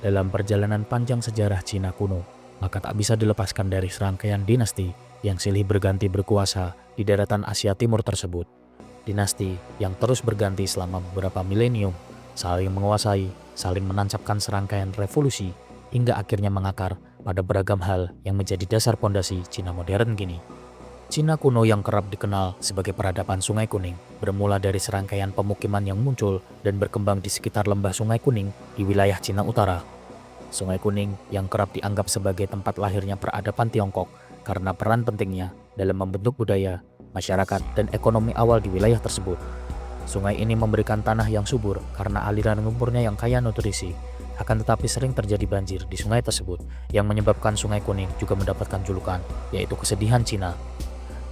Dalam perjalanan panjang sejarah Cina kuno, maka tak bisa dilepaskan dari serangkaian dinasti yang silih berganti berkuasa di daratan Asia Timur tersebut. Dinasti yang terus berganti selama beberapa milenium, saling menguasai, saling menancapkan serangkaian revolusi, hingga akhirnya mengakar pada beragam hal yang menjadi dasar pondasi Cina modern kini. Cina kuno yang kerap dikenal sebagai peradaban Sungai Kuning bermula dari serangkaian pemukiman yang muncul dan berkembang di sekitar lembah Sungai Kuning di wilayah Cina Utara. Sungai Kuning yang kerap dianggap sebagai tempat lahirnya peradaban Tiongkok karena peran pentingnya dalam membentuk budaya, masyarakat, dan ekonomi awal di wilayah tersebut. Sungai ini memberikan tanah yang subur karena aliran lumpurnya yang kaya nutrisi. Akan tetapi sering terjadi banjir di sungai tersebut yang menyebabkan Sungai Kuning juga mendapatkan julukan, yaitu kesedihan Cina.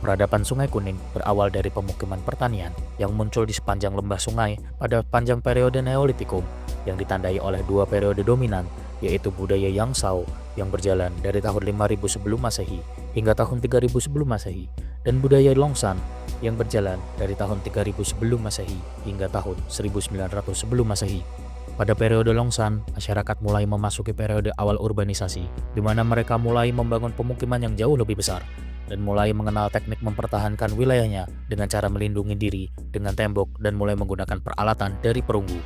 Peradaban Sungai Kuning berawal dari pemukiman pertanian yang muncul di sepanjang lembah sungai pada panjang periode Neolitikum yang ditandai oleh dua periode dominan, yaitu budaya Yang Shao yang berjalan dari tahun 5000 sebelum Masehi hingga tahun 3000 sebelum Masehi, dan budaya Longshan yang berjalan dari tahun 3000 sebelum Masehi hingga tahun 1900 sebelum Masehi. Pada periode Longshan, masyarakat mulai memasuki periode awal urbanisasi, di mana mereka mulai membangun pemukiman yang jauh lebih besar dan mulai mengenal teknik mempertahankan wilayahnya dengan cara melindungi diri dengan tembok dan mulai menggunakan peralatan dari perunggu.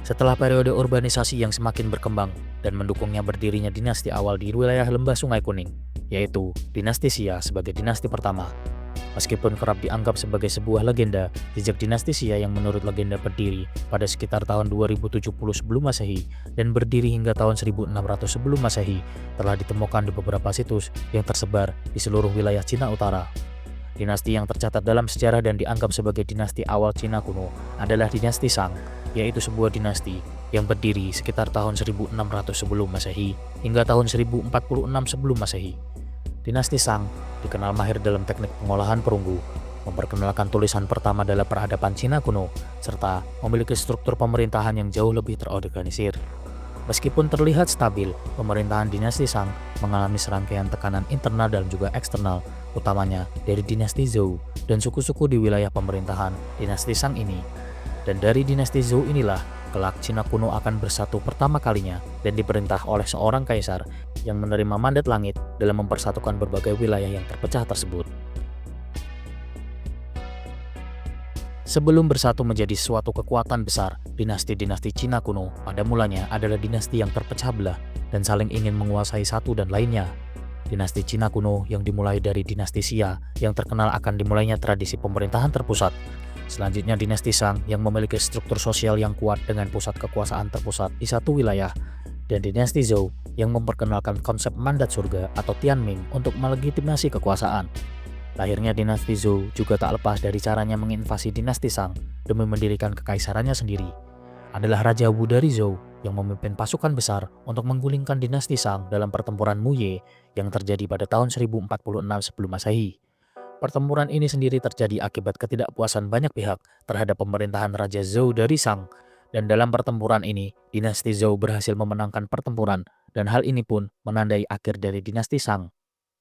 Setelah periode urbanisasi yang semakin berkembang dan mendukungnya berdirinya dinasti awal di wilayah lembah Sungai Kuning, yaitu dinasti Xia sebagai dinasti pertama. Meskipun kerap dianggap sebagai sebuah legenda, jejak dinasti Xia yang menurut legenda berdiri pada sekitar tahun 2070 sebelum Masehi dan berdiri hingga tahun 1600 sebelum Masehi telah ditemukan di beberapa situs yang tersebar di seluruh wilayah Cina Utara. Dinasti yang tercatat dalam sejarah dan dianggap sebagai dinasti awal Cina kuno adalah dinasti Shang, yaitu sebuah dinasti yang berdiri sekitar tahun 1600 sebelum Masehi hingga tahun 1046 sebelum Masehi. Dinasti Shang dikenal mahir dalam teknik pengolahan perunggu, memperkenalkan tulisan pertama dalam peradaban Cina kuno, serta memiliki struktur pemerintahan yang jauh lebih terorganisir. Meskipun terlihat stabil, pemerintahan dinasti Shang mengalami serangkaian tekanan internal dan juga eksternal, utamanya dari dinasti Zhou dan suku-suku di wilayah pemerintahan dinasti Shang ini. Dan dari dinasti Zhou inilah kelak Cina kuno akan bersatu pertama kalinya dan diperintah oleh seorang kaisar yang menerima mandat langit dalam mempersatukan berbagai wilayah yang terpecah tersebut. Sebelum bersatu menjadi suatu kekuatan besar, dinasti-dinasti Cina kuno pada mulanya adalah dinasti yang terpecah belah dan saling ingin menguasai satu dan lainnya. Dinasti Cina kuno yang dimulai dari dinasti Xia yang terkenal akan dimulainya tradisi pemerintahan terpusat. Selanjutnya dinasti Shang yang memiliki struktur sosial yang kuat dengan pusat kekuasaan terpusat di satu wilayah, dan dinasti Zhou yang memperkenalkan konsep mandat surga atau Tianming untuk melegitimasi kekuasaan. Lahirnya dinasti Zhou juga tak lepas dari caranya menginvasi dinasti Shang demi mendirikan kekaisarannya sendiri. Adalah Raja Wu dari Zhou yang memimpin pasukan besar untuk menggulingkan dinasti Shang dalam pertempuran Muye yang terjadi pada tahun 1046 sebelum Masehi. Pertempuran ini sendiri terjadi akibat ketidakpuasan banyak pihak terhadap pemerintahan Raja Zhou dari Shang, dan dalam pertempuran ini dinasti Zhou berhasil memenangkan pertempuran, dan hal ini pun menandai akhir dari dinasti Shang.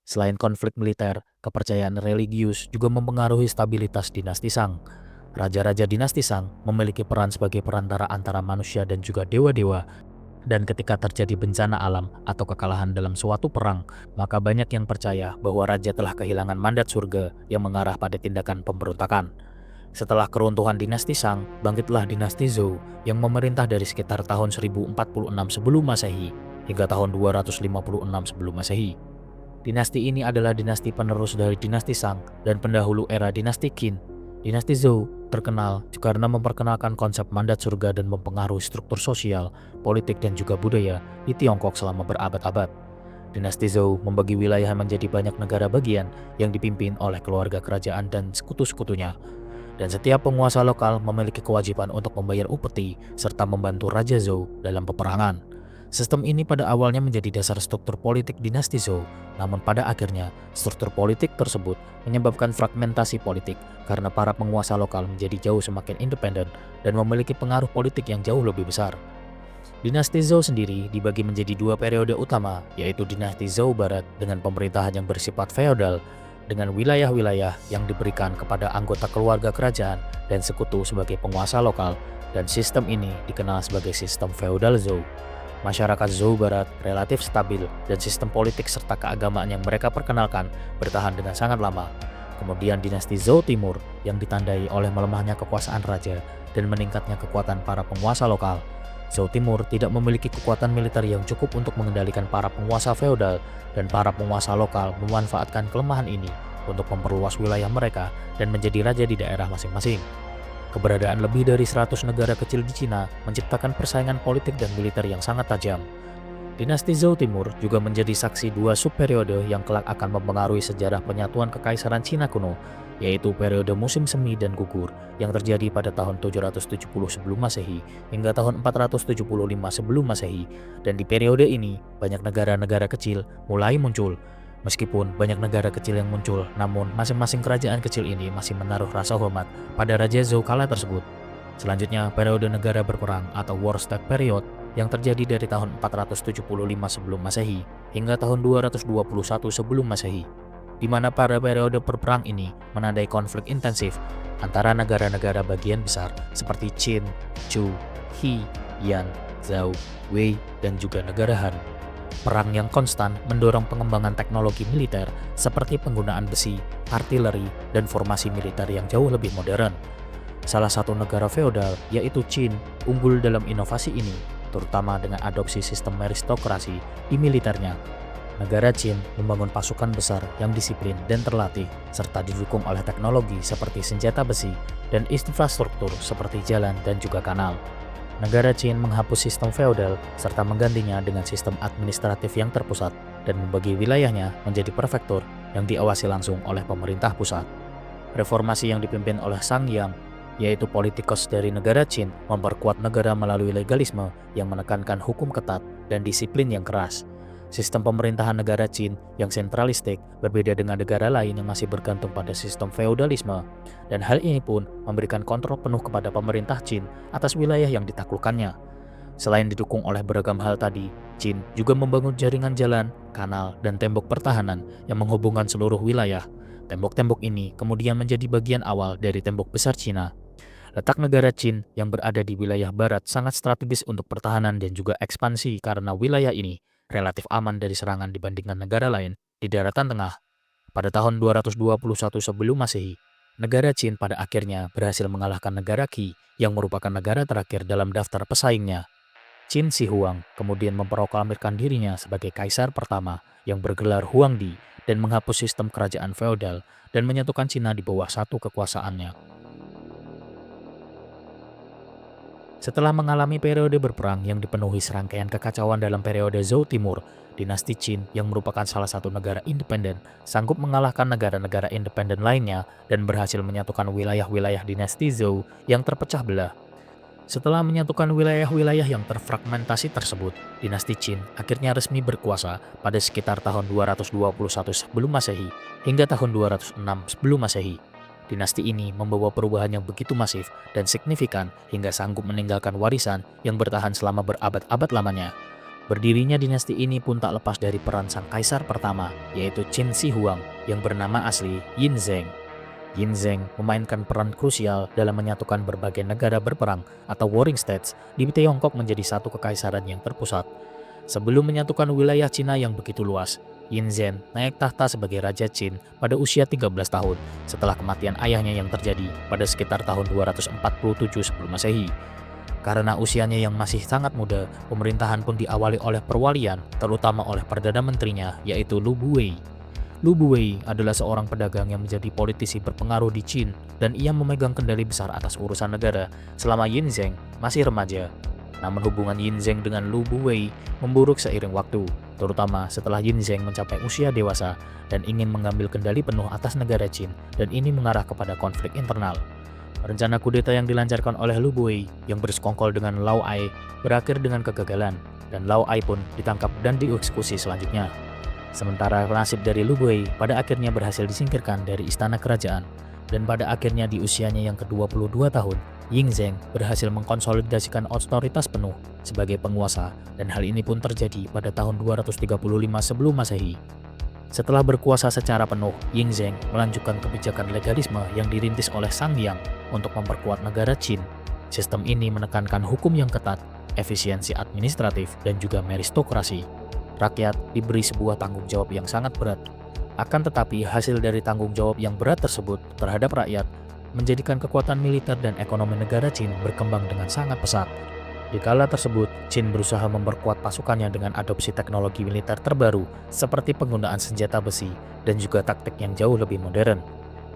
Selain konflik militer, kepercayaan religius juga mempengaruhi stabilitas dinasti Shang. Raja-raja dinasti Shang memiliki peran sebagai perantara antara manusia dan juga dewa-dewa. Dan ketika terjadi bencana alam atau kekalahan dalam suatu perang, maka banyak yang percaya bahwa raja telah kehilangan mandat surga yang mengarah pada tindakan pemberontakan. Setelah keruntuhan dinasti Shang, bangkitlah dinasti Zhou yang memerintah dari sekitar tahun 1046 sebelum Masehi hingga tahun 256 sebelum Masehi. Dinasti ini adalah dinasti penerus dari dinasti Shang dan pendahulu era dinasti Qin. Dinasti Zhou terkenal karena memperkenalkan konsep mandat surga dan mempengaruhi struktur sosial, politik, dan juga budaya di Tiongkok selama berabad-abad. Dinasti Zhou membagi wilayah menjadi banyak negara bagian yang dipimpin oleh keluarga kerajaan dan sekutu-sekutunya. Dan setiap penguasa lokal memiliki kewajiban untuk membayar upeti serta membantu Raja Zhou dalam peperangan. Sistem ini pada awalnya menjadi dasar struktur politik dinasti Zhou, namun pada akhirnya struktur politik tersebut menyebabkan fragmentasi politik karena para penguasa lokal menjadi jauh semakin independen dan memiliki pengaruh politik yang jauh lebih besar. Dinasti Zhou sendiri dibagi menjadi dua periode utama, yaitu dinasti Zhou Barat dengan pemerintahan yang bersifat feodal, dengan wilayah-wilayah yang diberikan kepada anggota keluarga kerajaan dan sekutu sebagai penguasa lokal, dan sistem ini dikenal sebagai sistem feodal Zhou. Masyarakat Zhou Barat relatif stabil dan sistem politik serta keagamaan yang mereka perkenalkan bertahan dengan sangat lama. Kemudian dinasti Zhou Timur yang ditandai oleh melemahnya kekuasaan raja dan meningkatnya kekuatan para penguasa lokal. Zhou Timur tidak memiliki kekuatan militer yang cukup untuk mengendalikan para penguasa feodal, dan para penguasa lokal memanfaatkan kelemahan ini untuk memperluas wilayah mereka dan menjadi raja di daerah masing-masing. Keberadaan lebih dari 100 negara kecil di Cina menciptakan persaingan politik dan militer yang sangat tajam. Dinasti Zhou Timur juga menjadi saksi dua subperiode yang kelak akan mempengaruhi sejarah penyatuan kekaisaran Cina kuno, yaitu periode musim semi dan gugur yang terjadi pada tahun 770 sebelum Masehi hingga tahun 475 sebelum Masehi, dan di periode ini banyak negara-negara kecil mulai muncul. Meskipun banyak negara kecil yang muncul, namun masing-masing kerajaan kecil ini masih menaruh rasa hormat pada Raja Zhou kala tersebut. Selanjutnya, periode negara berperang atau War State Period yang terjadi dari tahun 475 sebelum Masehi hingga tahun 221 sebelum Masehi, di mana pada periode berperang ini menandai konflik intensif antara negara-negara bagian besar seperti Qin, Chu, He, Yan, Zhao, Wei, dan juga negara Han. Perang yang konstan mendorong pengembangan teknologi militer seperti penggunaan besi, artileri, dan formasi militer yang jauh lebih modern. Salah satu negara feodal, yaitu Qin, unggul dalam inovasi ini, terutama dengan adopsi sistem meristokrasi di militernya. Negara Qin membangun pasukan besar yang disiplin dan terlatih, serta didukung oleh teknologi seperti senjata besi dan infrastruktur seperti jalan dan juga kanal. Negara Qin menghapus sistem feodal serta menggantinya dengan sistem administratif yang terpusat dan membagi wilayahnya menjadi prefektur yang diawasi langsung oleh pemerintah pusat. Reformasi yang dipimpin oleh Sang Yang, yaitu politikus dari negara Qin, memperkuat negara melalui legalisme yang menekankan hukum ketat dan disiplin yang keras. Sistem pemerintahan negara Qin yang sentralistik berbeda dengan negara lain yang masih bergantung pada sistem feodalisme, dan hal ini pun memberikan kontrol penuh kepada pemerintah Qin atas wilayah yang ditaklukkannya. Selain didukung oleh beragam hal tadi, Qin juga membangun jaringan jalan, kanal, dan tembok pertahanan yang menghubungkan seluruh wilayah. Tembok-tembok ini kemudian menjadi bagian awal dari tembok besar Cina. Letak negara Qin yang berada di wilayah barat sangat strategis untuk pertahanan dan juga ekspansi karena wilayah ini relatif aman dari serangan dibandingkan negara lain di daratan tengah. Pada tahun 221 sebelum Masehi, negara Qin pada akhirnya berhasil mengalahkan negara Qi yang merupakan negara terakhir dalam daftar pesaingnya. Qin Shi Huang kemudian memproklamirkan dirinya sebagai kaisar pertama yang bergelar Huangdi dan menghapus sistem kerajaan feodal dan menyatukan Cina di bawah satu kekuasaannya. Setelah mengalami periode berperang yang dipenuhi serangkaian kekacauan dalam periode Zhou Timur, dinasti Qin yang merupakan salah satu negara independen sanggup mengalahkan negara-negara independen lainnya dan berhasil menyatukan wilayah-wilayah dinasti Zhou yang terpecah belah. Setelah menyatukan wilayah-wilayah yang terfragmentasi tersebut, dinasti Qin akhirnya resmi berkuasa pada sekitar tahun 221 sebelum Masehi hingga tahun 206 sebelum Masehi. Dinasti ini membawa perubahan yang begitu masif dan signifikan hingga sanggup meninggalkan warisan yang bertahan selama berabad-abad lamanya. Berdirinya dinasti ini pun tak lepas dari peran sang kaisar pertama, yaitu Qin Shi Huang yang bernama asli Yin Zheng. Yin Zheng memainkan peran krusial dalam menyatukan berbagai negara berperang atau warring states di Tiongkok menjadi satu kekaisaran yang terpusat. Sebelum menyatukan wilayah Cina yang begitu luas, Yin Zhen naik tahta sebagai Raja Qin pada usia 13 tahun setelah kematian ayahnya yang terjadi pada sekitar tahun 247 sebelum Masehi. Karena usianya yang masih sangat muda, pemerintahan pun diawali oleh perwalian, terutama oleh Perdana Menterinya, yaitu Lu Buwei. Lu Buwei adalah seorang pedagang yang menjadi politisi berpengaruh di Qin, dan ia memegang kendali besar atas urusan negara selama Yin Zhen masih remaja. Namun hubungan Yin Zhen dengan Lu Buwei memburuk seiring waktu, terutama setelah Yin Zhen mencapai usia dewasa dan ingin mengambil kendali penuh atas negara Qin, dan ini mengarah kepada konflik internal. Rencana kudeta yang dilancarkan oleh Lu Buwei yang bersekongkol dengan Lao Ai berakhir dengan kegagalan, dan Lao Ai pun ditangkap dan dieksekusi selanjutnya. Sementara nasib dari Lu Buwei pada akhirnya berhasil disingkirkan dari istana kerajaan, dan pada akhirnya di usianya yang ke-22 tahun, Yin Zhen berhasil mengkonsolidasikan otoritas penuh sebagai penguasa, dan hal ini pun terjadi pada tahun 235 sebelum Masehi. Setelah berkuasa secara penuh, Yin Zhen melanjutkan kebijakan legalisme yang dirintis oleh Sang Yang untuk memperkuat negara Qin. Sistem ini menekankan hukum yang ketat efisiensi administratif, dan juga meristokrasi. Rakyat diberi sebuah tanggung jawab yang sangat berat. Akan tetapi, hasil dari tanggung jawab yang berat tersebut terhadap rakyat menjadikan kekuatan militer dan ekonomi negara Qin berkembang dengan sangat pesat. Di kala tersebut, Qin berusaha memperkuat pasukannya dengan adopsi teknologi militer terbaru seperti penggunaan senjata besi dan juga taktik yang jauh lebih modern.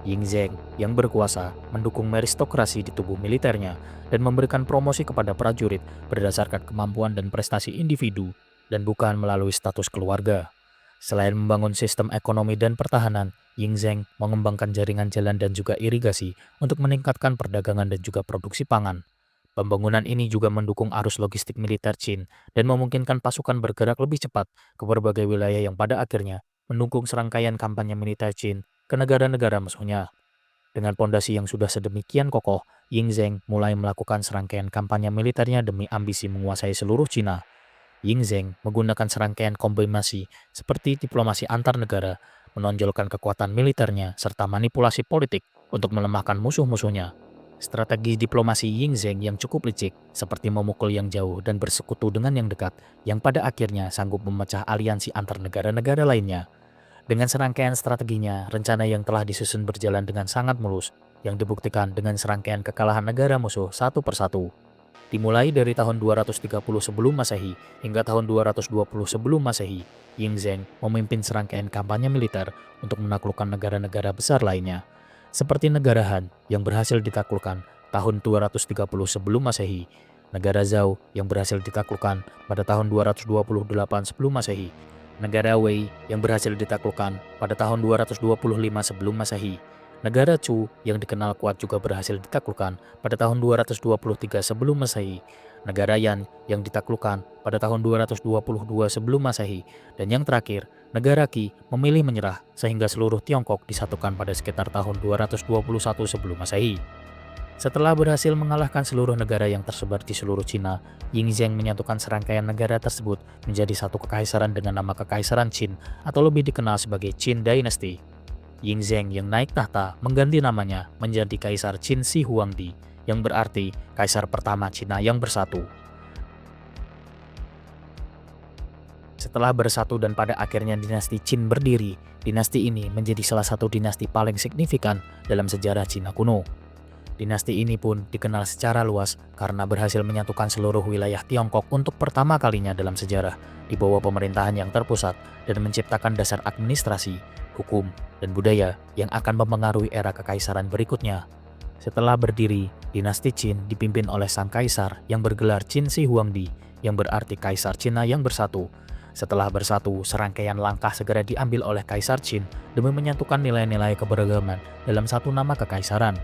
Ying Zheng yang berkuasa mendukung meristokrasi di tubuh militernya dan memberikan promosi kepada prajurit berdasarkan kemampuan dan prestasi individu dan bukan melalui status keluarga. Selain membangun sistem ekonomi dan pertahanan, Ying Zheng mengembangkan jaringan jalan dan juga irigasi untuk meningkatkan perdagangan dan juga produksi pangan. Pembangunan ini juga mendukung arus logistik militer Qin dan memungkinkan pasukan bergerak lebih cepat ke berbagai wilayah yang pada akhirnya mendukung serangkaian kampanye militer Qin ke negara-negara musuhnya. Dengan pondasi yang sudah sedemikian kokoh, Ying Zheng mulai melakukan serangkaian kampanye militernya demi ambisi menguasai seluruh Cina. Ying Zheng menggunakan serangkaian kombinasi seperti diplomasi antar negara, menonjolkan kekuatan militernya, serta manipulasi politik untuk melemahkan musuh-musuhnya. Strategi diplomasi Ying Zheng yang cukup licik, seperti memukul yang jauh dan bersekutu dengan yang dekat, yang pada akhirnya sanggup memecah aliansi antar negara-negara lainnya. Dengan serangkaian strateginya, rencana yang telah disusun berjalan dengan sangat mulus, yang dibuktikan dengan serangkaian kekalahan negara musuh satu persatu. Dimulai dari tahun 230 sebelum Masehi hingga tahun 220 sebelum Masehi, Ying Zheng memimpin serangkaian kampanye militer untuk menaklukkan negara-negara besar lainnya. Seperti negara Han yang berhasil ditaklukkan tahun 230 sebelum Masehi, negara Zhou yang berhasil ditaklukkan pada tahun 228 sebelum Masehi, negara Wei yang berhasil ditaklukkan pada tahun 225 sebelum Masehi, negara Chu yang dikenal kuat juga berhasil ditaklukkan pada tahun 223 sebelum Masehi, negara Yan yang ditaklukkan pada tahun 222 sebelum Masehi, dan yang terakhir, negara Qi memilih menyerah sehingga seluruh Tiongkok disatukan pada sekitar tahun 221 sebelum Masehi. Setelah berhasil mengalahkan seluruh negara yang tersebar di seluruh Cina, Ying Zheng menyatukan serangkaian negara tersebut menjadi satu kekaisaran dengan nama Kekaisaran Qin atau lebih dikenal sebagai Qin Dynasty. Ying Zheng yang naik tahta mengganti namanya menjadi Kaisar Qin Shi Huangdi, yang berarti Kaisar pertama Cina yang bersatu. Setelah bersatu dan pada akhirnya dinasti Qin berdiri, dinasti ini menjadi salah satu dinasti paling signifikan dalam sejarah Cina kuno. Dinasti ini pun dikenal secara luas karena berhasil menyatukan seluruh wilayah Tiongkok untuk pertama kalinya dalam sejarah di bawah pemerintahan yang terpusat dan menciptakan dasar administrasi, hukum, dan budaya yang akan mempengaruhi era kekaisaran berikutnya. Setelah berdiri, dinasti Qin dipimpin oleh sang kaisar yang bergelar Qin Shi Huangdi, yang berarti Kaisar Cina yang bersatu. Setelah bersatu, serangkaian langkah segera diambil oleh Kaisar Qin demi menyatukan nilai-nilai keberagaman dalam satu nama kekaisaran,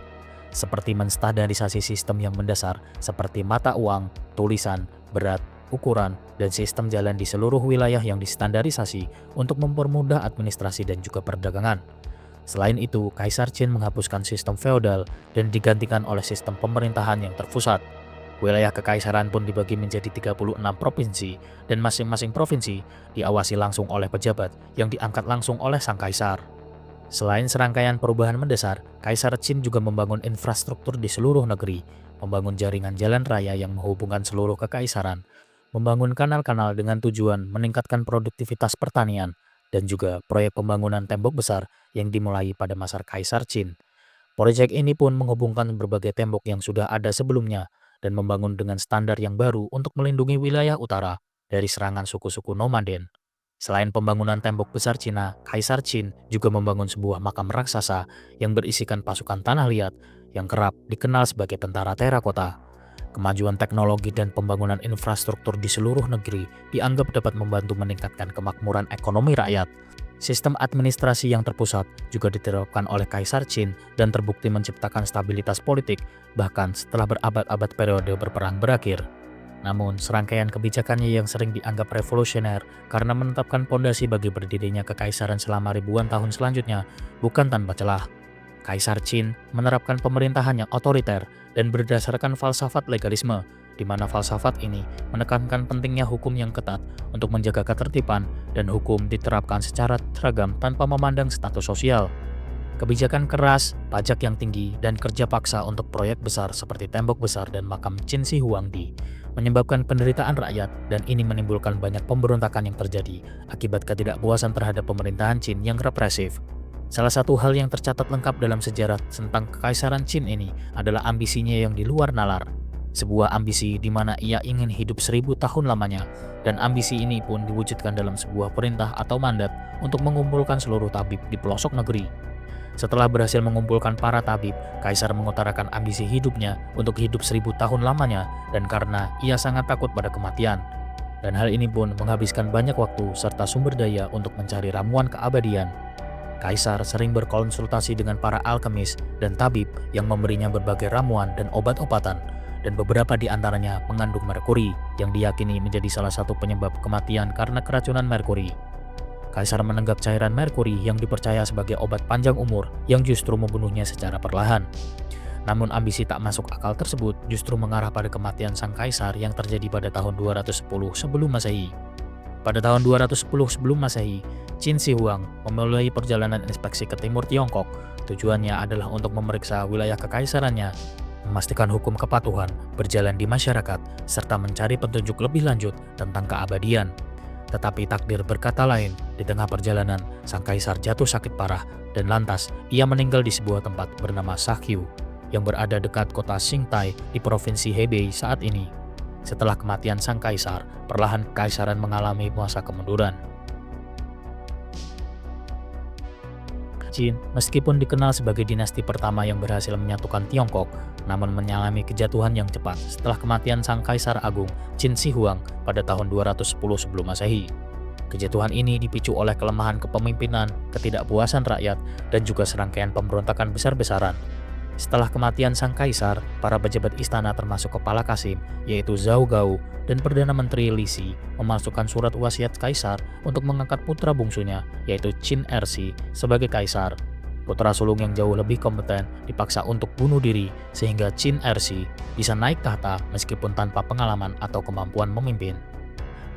seperti menstandarisasi sistem yang mendasar seperti mata uang, tulisan, berat, ukuran, dan sistem jalan di seluruh wilayah yang distandarisasi untuk mempermudah administrasi dan juga perdagangan. Selain itu, Kaisar Qin menghapuskan sistem feodal dan digantikan oleh sistem pemerintahan yang terpusat. Wilayah kekaisaran pun dibagi menjadi 36 provinsi dan masing-masing provinsi diawasi langsung oleh pejabat yang diangkat langsung oleh sang kaisar. Selain serangkaian perubahan mendasar, Kaisar Qin juga membangun infrastruktur di seluruh negeri, membangun jaringan jalan raya yang menghubungkan seluruh kekaisaran, membangun kanal-kanal dengan tujuan meningkatkan produktivitas pertanian, dan juga proyek pembangunan tembok besar yang dimulai pada masa Kaisar Qin. Proyek ini pun menghubungkan berbagai tembok yang sudah ada sebelumnya dan membangun dengan standar yang baru untuk melindungi wilayah utara dari serangan suku-suku nomaden. Selain pembangunan tembok besar Cina, Kaisar Qin juga membangun sebuah makam raksasa yang berisikan pasukan tanah liat yang kerap dikenal sebagai tentara terakota. Kemajuan teknologi dan pembangunan infrastruktur di seluruh negeri dianggap dapat membantu meningkatkan kemakmuran ekonomi rakyat. Sistem administrasi yang terpusat juga diterapkan oleh Kaisar Qin dan terbukti menciptakan stabilitas politik bahkan setelah berabad-abad periode berperang berakhir. Namun, serangkaian kebijakannya yang sering dianggap revolusioner karena menetapkan pondasi bagi berdirinya kekaisaran selama ribuan tahun selanjutnya bukan tanpa celah. Kaisar Qin menerapkan pemerintahan yang otoriter dan berdasarkan falsafat legalisme, di mana falsafat ini menekankan pentingnya hukum yang ketat untuk menjaga ketertiban dan hukum diterapkan secara seragam tanpa memandang status sosial. Kebijakan keras, pajak yang tinggi, dan kerja paksa untuk proyek besar seperti tembok besar dan makam Qin Shi Huangdi menyebabkan penderitaan rakyat, dan ini menimbulkan banyak pemberontakan yang terjadi akibat ketidakpuasan terhadap pemerintahan Qin yang represif. Salah satu hal yang tercatat lengkap dalam sejarah tentang Kekaisaran Qin ini adalah ambisinya yang di luar nalar. Sebuah ambisi di mana ia ingin hidup 1000 tahun lamanya, dan ambisi ini pun diwujudkan dalam sebuah perintah atau mandat untuk mengumpulkan seluruh tabib di pelosok negeri. Setelah berhasil mengumpulkan para tabib, Kaisar mengutarakan ambisi hidupnya untuk hidup 1000 tahun lamanya, dan karena ia sangat takut pada kematian. Dan hal ini pun menghabiskan banyak waktu serta sumber daya untuk mencari ramuan keabadian. Kaisar sering berkonsultasi dengan para alkemis dan tabib yang memberinya berbagai ramuan dan obat-obatan, dan beberapa di antaranya mengandung merkuri yang diyakini menjadi salah satu penyebab kematian karena keracunan merkuri. Kaisar menenggak cairan merkuri yang dipercaya sebagai obat panjang umur yang justru membunuhnya secara perlahan. Namun ambisi tak masuk akal tersebut justru mengarah pada kematian sang kaisar yang terjadi pada tahun 210 sebelum Masehi. Pada tahun 210 sebelum Masehi, Qin Shi Huang memulai perjalanan inspeksi ke timur Tiongkok. Tujuannya adalah untuk memeriksa wilayah kekaisarannya, memastikan hukum kepatuhan berjalan di masyarakat, serta mencari petunjuk lebih lanjut tentang keabadian. Tetapi takdir berkata lain, di tengah perjalanan, sang kaisar jatuh sakit parah dan lantas ia meninggal di sebuah tempat bernama Shakyu yang berada dekat kota Xingtai di provinsi Hebei saat ini. Setelah kematian sang kaisar, perlahan kekaisaran mengalami masa kemunduran. Qin, meskipun dikenal sebagai dinasti pertama yang berhasil menyatukan Tiongkok, namun mengalami kejatuhan yang cepat setelah kematian sang Kaisar Agung Qin Shi Huang pada tahun 210 sebelum Masehi. Kejatuhan ini dipicu oleh kelemahan kepemimpinan, ketidakpuasan rakyat, dan juga serangkaian pemberontakan besar-besaran. Setelah kematian sang kaisar, para pejabat istana termasuk kepala Kasim, yaitu Zhao Gao, dan Perdana Menteri Li Shi memasukkan surat wasiat kaisar untuk mengangkat putra bungsunya, yaitu Qin Ersi, sebagai kaisar. Putra sulung yang jauh lebih kompeten dipaksa untuk bunuh diri, sehingga Qin Ersi bisa naik tahta meskipun tanpa pengalaman atau kemampuan memimpin.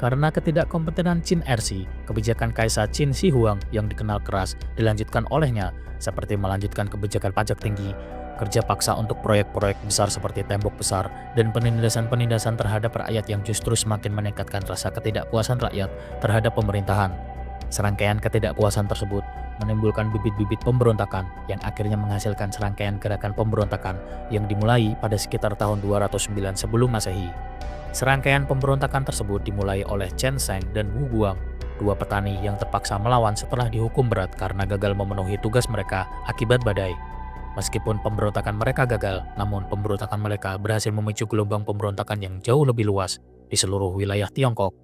Karena ketidakkompetenan Qin Ersi, kebijakan Kaisar Qin Shi Huang yang dikenal keras dilanjutkan olehnya, seperti melanjutkan kebijakan pajak tinggi, kerja paksa untuk proyek-proyek besar seperti tembok besar, dan penindasan-penindasan terhadap rakyat yang justru semakin meningkatkan rasa ketidakpuasan rakyat terhadap pemerintahan. Serangkaian ketidakpuasan tersebut menimbulkan bibit-bibit pemberontakan yang akhirnya menghasilkan serangkaian gerakan pemberontakan yang dimulai pada sekitar tahun 209 sebelum Masehi. Serangkaian pemberontakan tersebut dimulai oleh Chen Sheng dan Wu Guang, dua petani yang terpaksa melawan setelah dihukum berat karena gagal memenuhi tugas mereka akibat badai. Meskipun pemberontakan mereka gagal, namun pemberontakan mereka berhasil memicu gelombang pemberontakan yang jauh lebih luas di seluruh wilayah Tiongkok.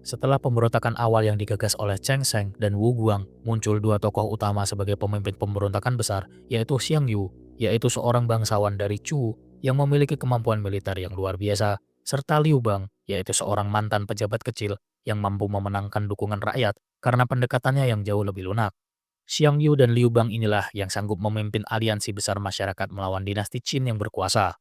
Setelah pemberontakan awal yang digagas oleh Chen Sheng dan Wu Guang, muncul dua tokoh utama sebagai pemimpin pemberontakan besar, yaitu Xiang Yu, yaitu seorang bangsawan dari Chu yang memiliki kemampuan militer yang luar biasa, serta Liu Bang, yaitu seorang mantan pejabat kecil yang mampu memenangkan dukungan rakyat karena pendekatannya yang jauh lebih lunak. Xiang Yu dan Liu Bang inilah yang sanggup memimpin aliansi besar masyarakat melawan dinasti Qin yang berkuasa.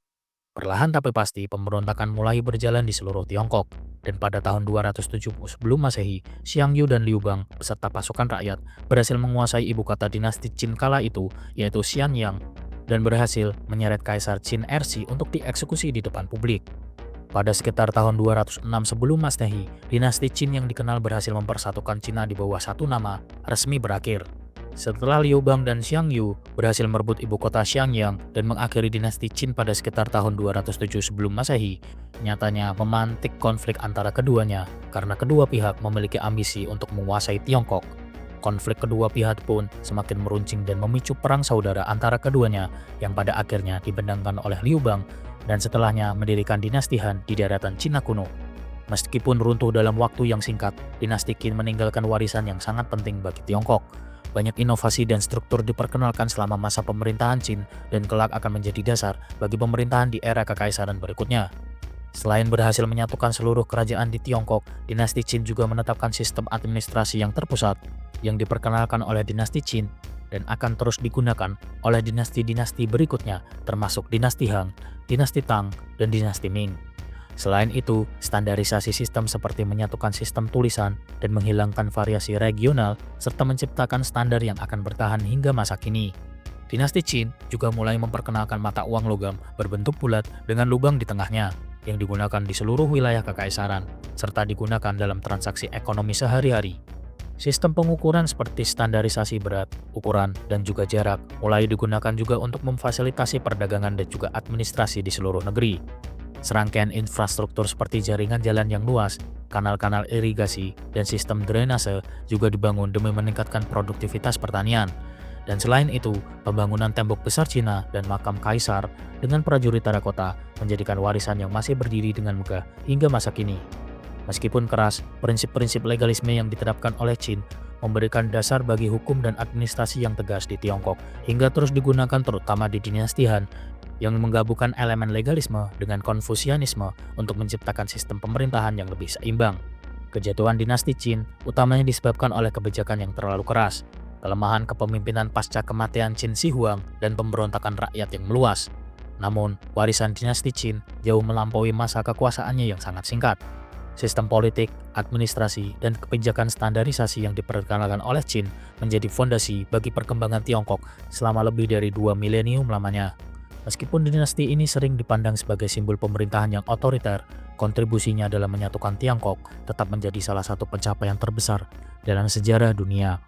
Perlahan tapi pasti pemberontakan mulai berjalan di seluruh Tiongkok, dan pada tahun 270 sebelum Masehi, Xiang Yu dan Liu Bang beserta pasukan rakyat berhasil menguasai ibu kota dinasti Qin kala itu, yaitu Xianyang, dan berhasil menyeret Kaisar Qin Ersi untuk dieksekusi di depan publik. Pada sekitar tahun 206 sebelum Masehi, dinasti Qin yang dikenal berhasil mempersatukan Cina di bawah satu nama resmi berakhir. Setelah Liu Bang dan Xiang Yu berhasil merebut ibu kota Xianyang dan mengakhiri dinasti Qin pada sekitar tahun 207 sebelum Masehi, nyatanya memantik konflik antara keduanya karena kedua pihak memiliki ambisi untuk menguasai Tiongkok. Konflik kedua pihak pun semakin meruncing dan memicu perang saudara antara keduanya yang pada akhirnya dibendangkan oleh Liu Bang dan setelahnya mendirikan dinasti Han di daratan Cina kuno. Meskipun runtuh dalam waktu yang singkat, dinasti Qin meninggalkan warisan yang sangat penting bagi Tiongkok. Banyak inovasi dan struktur diperkenalkan selama masa pemerintahan Qin dan kelak akan menjadi dasar bagi pemerintahan di era kekaisaran berikutnya. Selain berhasil menyatukan seluruh kerajaan di Tiongkok, dinasti Qin juga menetapkan sistem administrasi yang terpusat yang diperkenalkan oleh dinasti Qin dan akan terus digunakan oleh dinasti-dinasti berikutnya termasuk dinasti Han, dinasti Tang, dan dinasti Ming. Selain itu, standarisasi sistem seperti menyatukan sistem tulisan dan menghilangkan variasi regional serta menciptakan standar yang akan bertahan hingga masa kini. Dinasti Qin juga mulai memperkenalkan mata uang logam berbentuk bulat dengan lubang di tengahnya. yang digunakan di seluruh wilayah kekaisaran, serta digunakan dalam transaksi ekonomi sehari-hari. Sistem pengukuran seperti standarisasi berat, ukuran, dan juga jarak mulai digunakan juga untuk memfasilitasi perdagangan dan juga administrasi di seluruh negeri. Serangkaian infrastruktur seperti jaringan jalan yang luas, kanal-kanal irigasi, dan sistem drainase juga dibangun demi meningkatkan produktivitas pertanian. Dan selain itu, pembangunan tembok besar Cina dan makam kaisar dengan prajurit terakota menjadikan warisan yang masih berdiri dengan megah hingga masa kini. Meskipun keras, prinsip-prinsip legalisme yang diterapkan oleh Qin memberikan dasar bagi hukum dan administrasi yang tegas di Tiongkok hingga terus digunakan terutama di dinasti Han yang menggabungkan elemen legalisme dengan Konfusianisme untuk menciptakan sistem pemerintahan yang lebih seimbang. Kejatuhan dinasti Qin utamanya disebabkan oleh kebijakan yang terlalu keras, kelemahan kepemimpinan pasca kematian Qin Shi Huang, dan pemberontakan rakyat yang meluas. Namun, warisan dinasti Qin jauh melampaui masa kekuasaannya yang sangat singkat. Sistem politik, administrasi, dan kebijakan standarisasi yang diperkenalkan oleh Qin menjadi fondasi bagi perkembangan Tiongkok selama lebih dari 2 milenium lamanya. Meskipun dinasti ini sering dipandang sebagai simbol pemerintahan yang otoriter, kontribusinya dalam menyatukan Tiongkok tetap menjadi salah satu pencapaian terbesar dalam sejarah dunia.